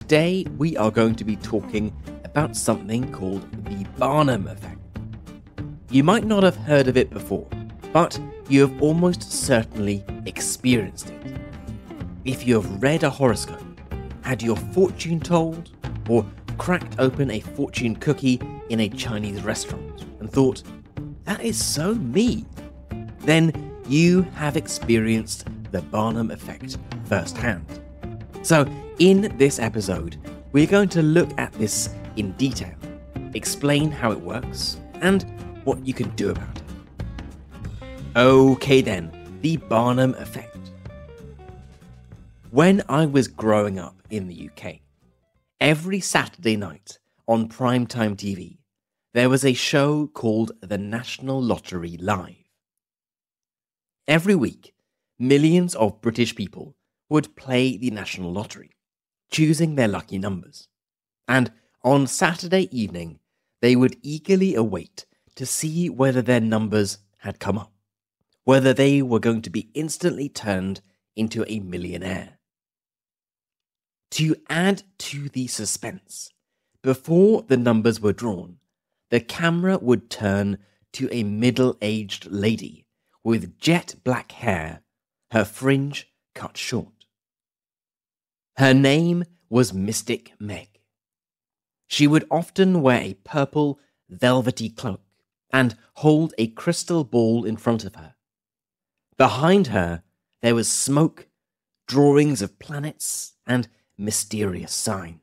Today we are going to be talking about something called the Barnum Effect. You might not have heard of it before, but you have almost certainly experienced it. If you have read a horoscope, had your fortune told, or cracked open a fortune cookie in a Chinese restaurant and thought, that is so me, then you have experienced the Barnum Effect firsthand. So, in this episode, we're going to look at this in detail, explain how it works, and what you can do about it. Okay then, the Barnum Effect. When I was growing up in the UK, every Saturday night on primetime TV, there was a show called The National Lottery Live. Every week, millions of British people would play the National Lottery, choosing their lucky numbers. And on Saturday evening, they would eagerly await to see whether their numbers had come up, whether they were going to be instantly turned into a millionaire. To add to the suspense, before the numbers were drawn, the camera would turn to a middle-aged lady with jet black hair, her fringe cut short. Her name was Mystic Meg. She would often wear a purple, velvety cloak and hold a crystal ball in front of her. Behind her, there was smoke, drawings of planets, and mysterious signs.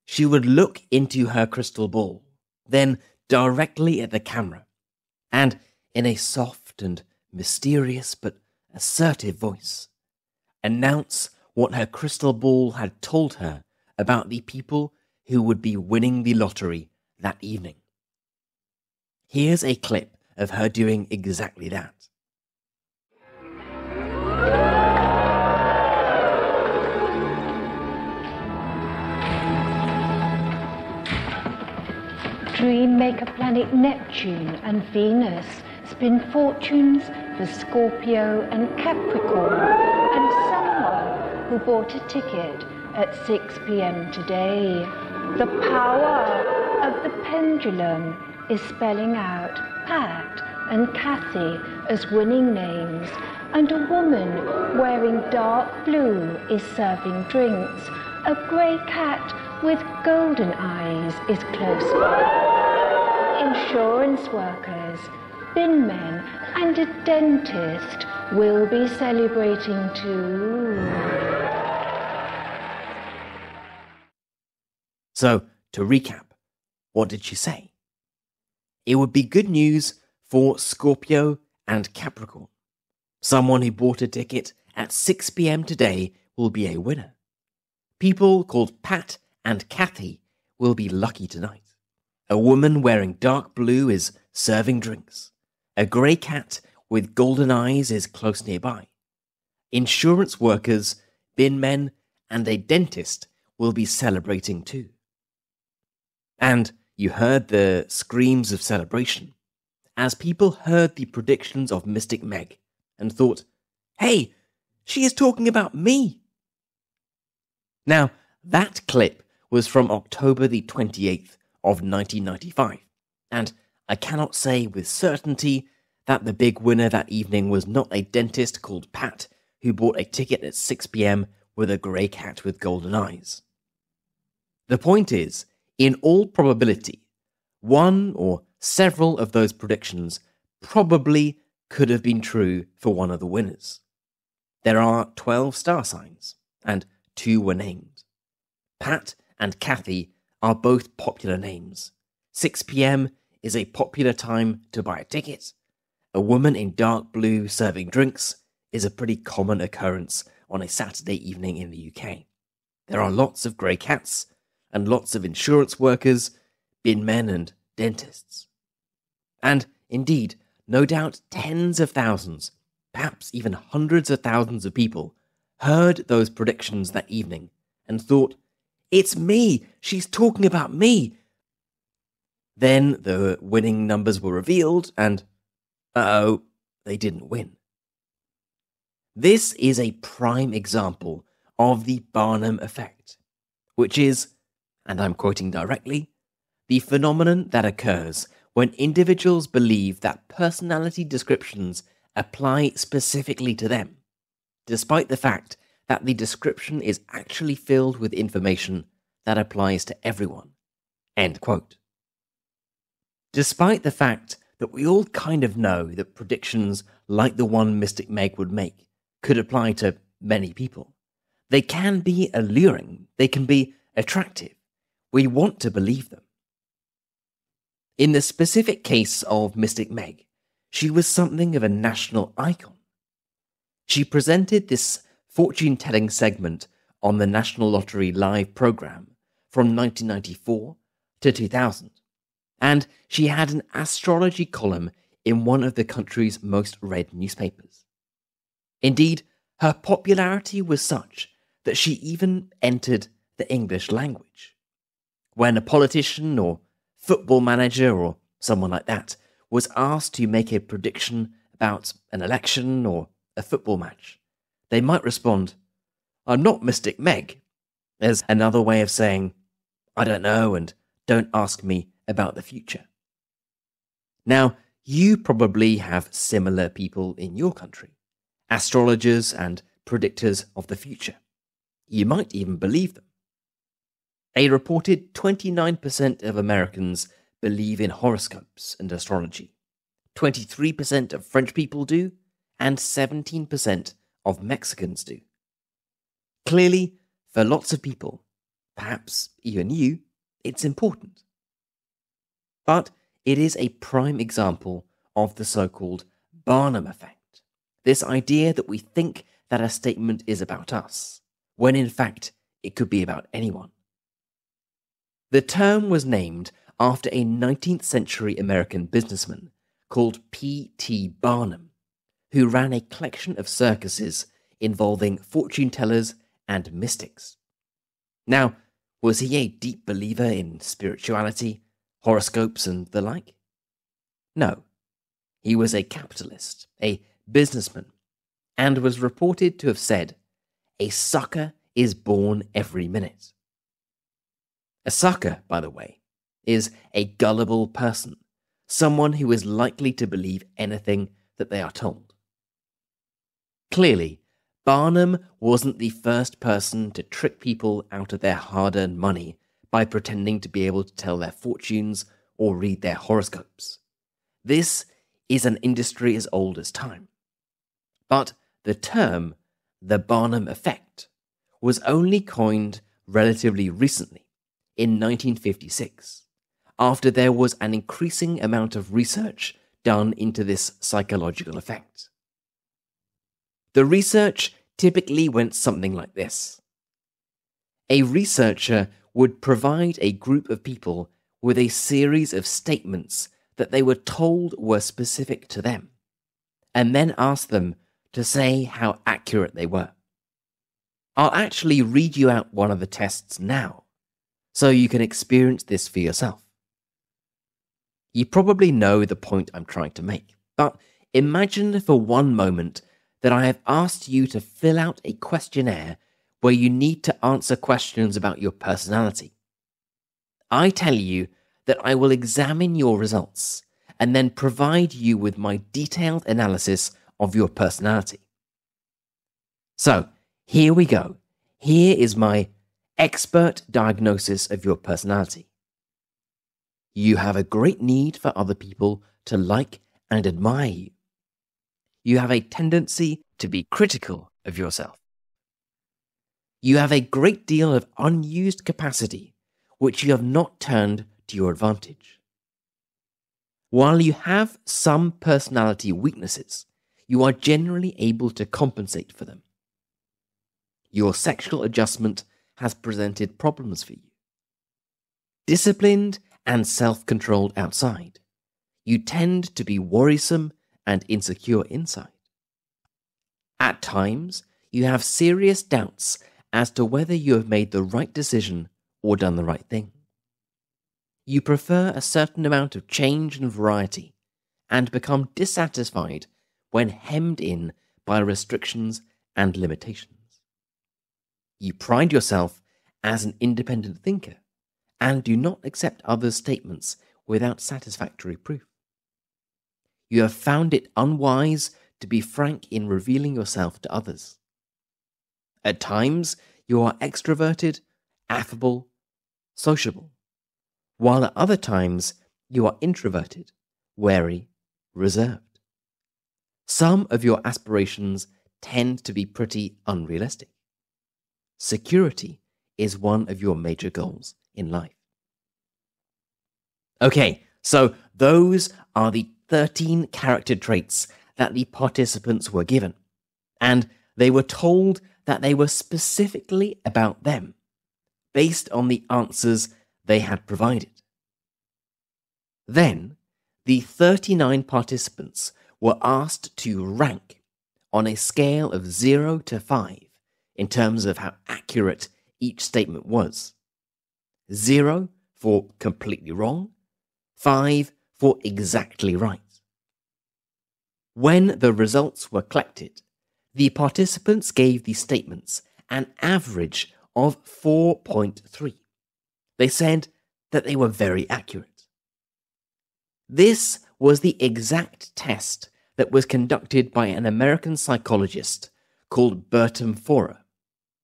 She would look into her crystal ball, then directly at the camera, and in a soft and mysterious but assertive voice, announce what her crystal ball had told her about the people who would be winning the lottery that evening. Here's a clip of her doing exactly that. Dream-maker planet Neptune and Venus spin fortunes for Scorpio and Capricorn, and someone who bought a ticket at 6 p.m. today. The power of the pendulum is spelling out Pat and Kathy as winning names, and a woman wearing dark blue is serving drinks. A grey cat with golden eyes is close by. Insurance workers, bin men, and a dentist will be celebrating too. So, to recap, what did she say? It would be good news for Scorpio and Capricorn. Someone who bought a ticket at 6 p.m. today will be a winner. People called Pat and Kathy will be lucky tonight. A woman wearing dark blue is serving drinks. A grey cat with golden eyes is close nearby. Insurance workers, bin men, and a dentist will be celebrating too. And you heard the screams of celebration as people heard the predictions of Mystic Meg and thought, hey, she is talking about me. Now, that clip was from October the 28th of 1995, and I cannot say with certainty that the big winner that evening was not a dentist called Pat who bought a ticket at 6 p.m. with a grey cat with golden eyes. The point is, in all probability, one or several of those predictions probably could have been true for one of the winners. There are 12 star signs, and 2 were named. Pat and Kathy are both popular names. 6 p.m. is a popular time to buy a ticket. A woman in dark blue serving drinks is a pretty common occurrence on a Saturday evening in the UK. There are lots of grey cats and lots of insurance workers, bin men and dentists. And indeed, no doubt tens of thousands, perhaps even hundreds of thousands of people heard those predictions that evening and thought, it's me, she's talking about me. Then the winning numbers were revealed and, they didn't win. This is a prime example of the Barnum Effect, which is, and I'm quoting directly, the phenomenon that occurs when individuals believe that personality descriptions apply specifically to them, despite the fact that the description is actually filled with information that applies to everyone. End quote. Despite the fact that we all kind of know that predictions like the one Mystic Meg would make could apply to many people, they can be alluring, they can be attractive. We want to believe them. In the specific case of Mystic Meg, she was something of a national icon. She presented this fortune-telling segment on the National Lottery Live program from 1994 to 2000, and she had an astrology column in one of the country's most read newspapers. Indeed, her popularity was such that she even entered the English language. When a politician or football manager or someone like that was asked to make a prediction about an election or a football match, they might respond, "I'm not Mystic Meg," as another way of saying, "I don't know and don't ask me about the future." Now, you probably have similar people in your country, astrologers and predictors of the future. You might even believe them. A reported 29% of Americans believe in horoscopes and astrology. 23% of French people do, and 17% of Mexicans do. Clearly, for lots of people, perhaps even you, it's important. But it is a prime example of the so-called Barnum Effect, this idea that we think that a statement is about us, when in fact it could be about anyone. The term was named after a 19th century American businessman called P.T. Barnum, who ran a collection of circuses involving fortune tellers and mystics. Now, was he a deep believer in spirituality, horoscopes, and the like? No. He was a capitalist, a businessman, and was reported to have said, "A sucker is born every minute." A sucker, by the way, is a gullible person, someone who is likely to believe anything that they are told. Clearly, Barnum wasn't the first person to trick people out of their hard-earned money by pretending to be able to tell their fortunes or read their horoscopes. This is an industry as old as time. But the term, the Barnum Effect, was only coined relatively recently, in 1956, after there was an increasing amount of research done into this psychological effect. The research typically went something like this. A researcher would provide a group of people with a series of statements that they were told were specific to them, and then ask them to say how accurate they were. I'll actually read you out one of the tests now, so you can experience this for yourself. You probably know the point I'm trying to make, but imagine for one moment that I have asked you to fill out a questionnaire where you need to answer questions about your personality. I tell you that I will examine your results and then provide you with my detailed analysis of your personality. So, here we go. Here is my expert diagnosis of your personality. You have a great need for other people to like and admire you. You have a tendency to be critical of yourself. You have a great deal of unused capacity which you have not turned to your advantage. While you have some personality weaknesses, you are generally able to compensate for them. Your sexual adjustment has presented problems for you. Disciplined and self-controlled outside, you tend to be worrisome and insecure inside. At times, you have serious doubts as to whether you have made the right decision or done the right thing. You prefer a certain amount of change and variety, and become dissatisfied when hemmed in by restrictions and limitations. You pride yourself as an independent thinker and do not accept others' statements without satisfactory proof. You have found it unwise to be frank in revealing yourself to others. At times, you are extroverted, affable, sociable, while at other times, you are introverted, wary, reserved. Some of your aspirations tend to be pretty unrealistic. Security is one of your major goals in life. Okay, so those are the 13 character traits that the participants were given, and they were told that they were specifically about them, based on the answers they had provided. Then, the 39 participants were asked to rank on a scale of 0 to 5 in terms of how accurate each statement was. 0 for completely wrong, 5 for exactly right. When the results were collected, the participants gave the statements an average of 4.3. They said that they were very accurate. This was the exact test that was conducted by an American psychologist called Barnum Effect,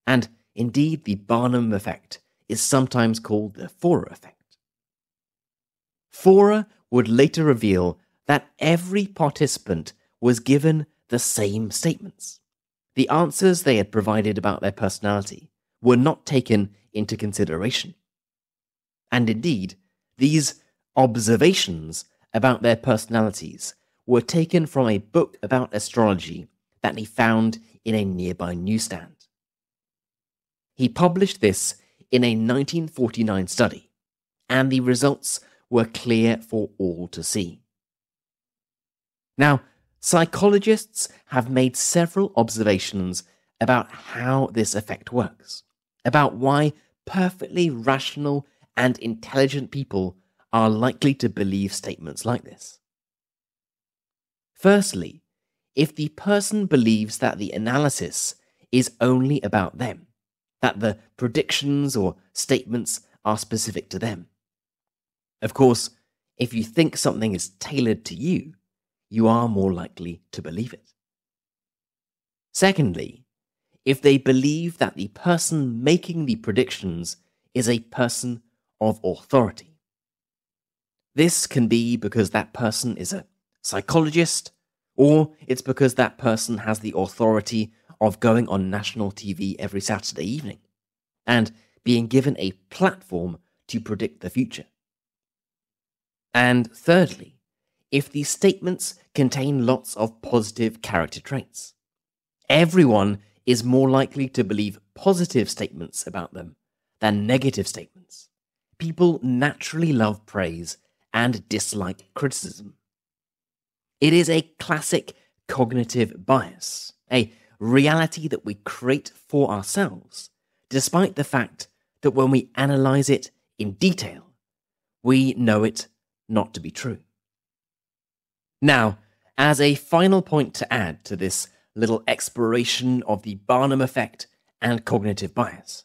and indeed the Barnum Effect is sometimes called the Forer Effect. Forer would later reveal that every participant was given the same statements. The answers they had provided about their personality were not taken into consideration. And indeed, these observations about their personalities were taken from a book about astrology that he found in a nearby newsstand. He published this in a 1949 study, and the results were clear for all to see. Now, psychologists have made several observations about how this effect works, about why perfectly rational and intelligent people are likely to believe statements like this. Firstly, if the person believes that the analysis is only about them, that the predictions or statements are specific to them. Of course, if you think something is tailored to you, you are more likely to believe it. Secondly, if they believe that the person making the predictions is a person of authority. This can be because that person is a psychologist, or it's because that person has the authority of going on national TV every Saturday evening and being given a platform to predict the future. And thirdly, if these statements contain lots of positive character traits. Everyone is more likely to believe positive statements about them than negative statements. People naturally love praise and dislike criticism. It is a classic cognitive bias, a reality that we create for ourselves, despite the fact that when we analyze it in detail, we know it not to be true. Now, as a final point to add to this little exploration of the Barnum Effect and cognitive bias,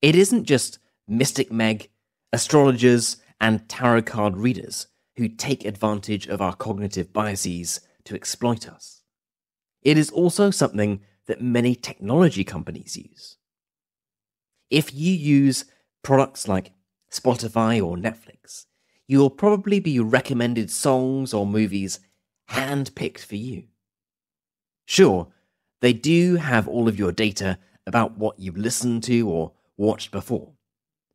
it isn't just Mystic Meg, astrologers, and tarot card readers who take advantage of our cognitive biases to exploit us. It is also something that many technology companies use. If you use products like Spotify or Netflix, you'll probably be recommended songs or movies hand-picked for you. Sure, they do have all of your data about what you've listened to or watched before,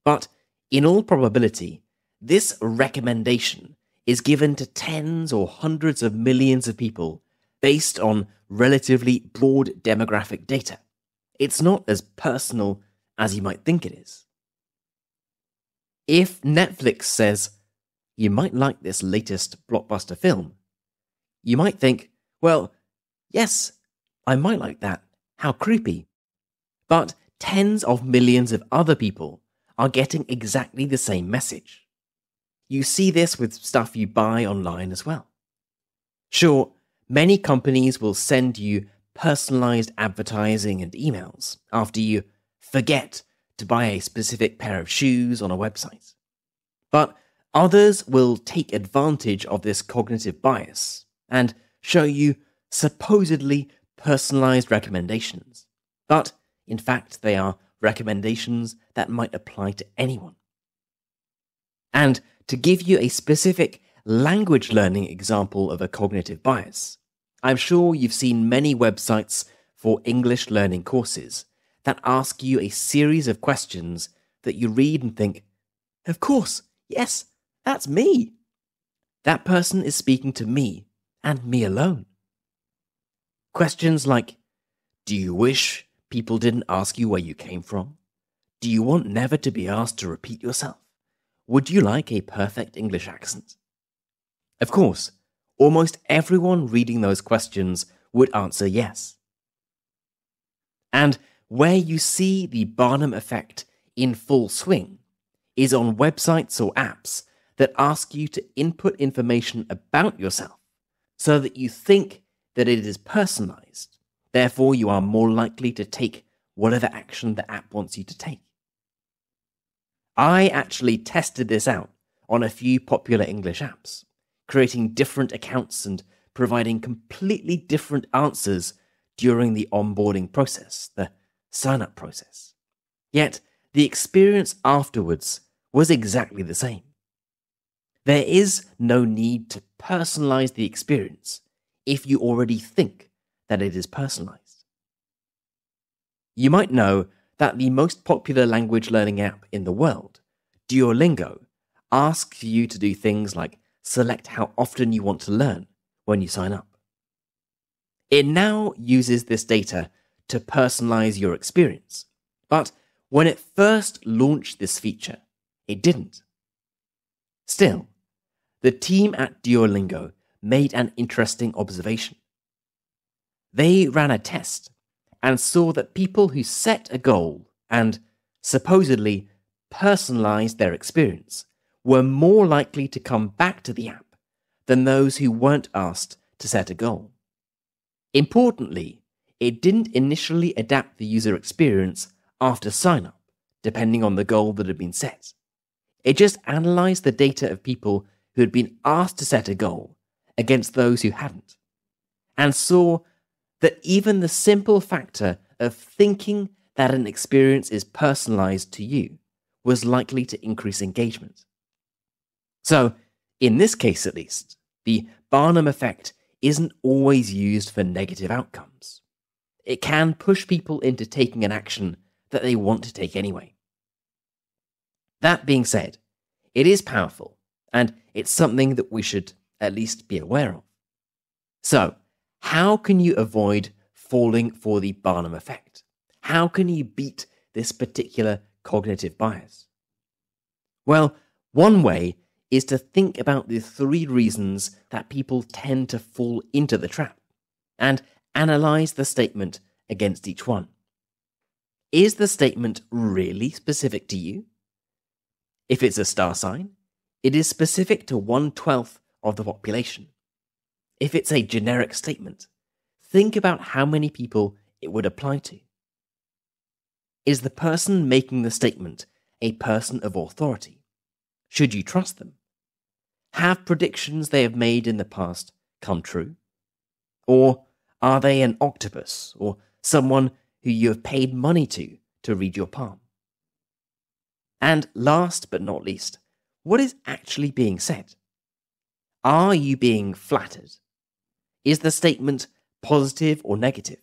but in all probability, this recommendation is given to tens or hundreds of millions of people based on relatively broad demographic data. It's not as personal as you might think it is. If Netflix says, you might like this latest blockbuster film, you might think, well, yes, I might like that. How creepy. But tens of millions of other people are getting exactly the same message. You see this with stuff you buy online as well. Sure, many companies will send you personalized advertising and emails after you forget to buy a specific pair of shoes on a website. But others will take advantage of this cognitive bias and show you supposedly personalized recommendations. But in fact, they are recommendations that might apply to anyone. And to give you a specific language learning example of a cognitive bias, I'm sure you've seen many websites for English learning courses that ask you a series of questions that you read and think, of course, yes, that's me. That person is speaking to me and me alone. Questions like, do you wish people didn't ask you where you came from? Do you want never to be asked to repeat yourself? Would you like a perfect English accent? Of course, almost everyone reading those questions would answer yes. And where you see the Barnum Effect in full swing is on websites or apps that ask you to input information about yourself so that you think that it is personalized. Therefore, you are more likely to take whatever action the app wants you to take. I actually tested this out on a few popular English apps, creating different accounts and providing completely different answers during the onboarding process, the sign-up process. Yet, the experience afterwards was exactly the same. There is no need to personalize the experience if you already think that it is personalized. You might know that the most popular language learning app in the world, Duolingo, asks you to do things like select how often you want to learn when you sign up. It now uses this data to personalize your experience, but when it first launched this feature, it didn't. Still, the team at Duolingo made an interesting observation. They ran a test and saw that people who set a goal and supposedly personalized their experience were more likely to come back to the app than those who weren't asked to set a goal. Importantly, it didn't initially adapt the user experience after sign-up, depending on the goal that had been set. It just analyzed the data of people who had been asked to set a goal against those who hadn't, and saw that even the simple factor of thinking that an experience is personalized to you was likely to increase engagement. So, in this case at least, the Barnum Effect isn't always used for negative outcomes. It can push people into taking an action that they want to take anyway. That being said, it is powerful, and it's something that we should at least be aware of. So, how can you avoid falling for the Barnum Effect? How can you beat this particular cognitive bias? Well, one way is to think about the 3 reasons that people tend to fall into the trap, and analyze the statement against each one. Is the statement really specific to you? If it's a star sign, it is specific to 1/12 of the population. If it's a generic statement, think about how many people it would apply to. Is the person making the statement a person of authority? Should you trust them? Have predictions they have made in the past come true? Or are they an octopus or someone who you have paid money to read your palm? And last but not least, what is actually being said? Are you being flattered? Is the statement positive or negative?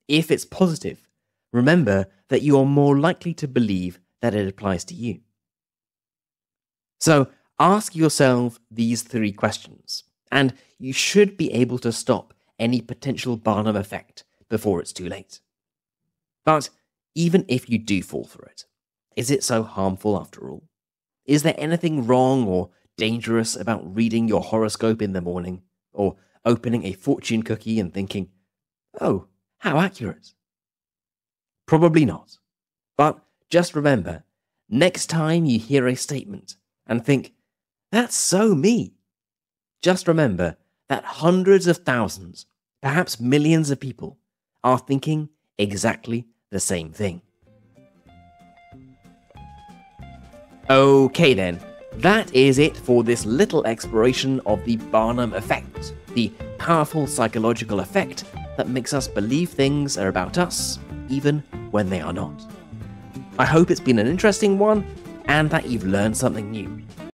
If it's positive, remember that you are more likely to believe that it applies to you. So ask yourself these 3 questions, and you should be able to stop any potential Barnum Effect before it's too late. But even if you do fall for it, is it so harmful after all? Is there anything wrong or dangerous about reading your horoscope in the morning, or opening a fortune cookie and thinking, oh, how accurate? Probably not. But just remember, next time you hear a statement and think, that's so me, just remember that hundreds of thousands, perhaps millions of people are thinking exactly the same thing. Okay then, that is it for this little exploration of the Barnum Effect, the powerful psychological effect that makes us believe things are about us, even when they are not. I hope it's been an interesting one, and that you've learned something new.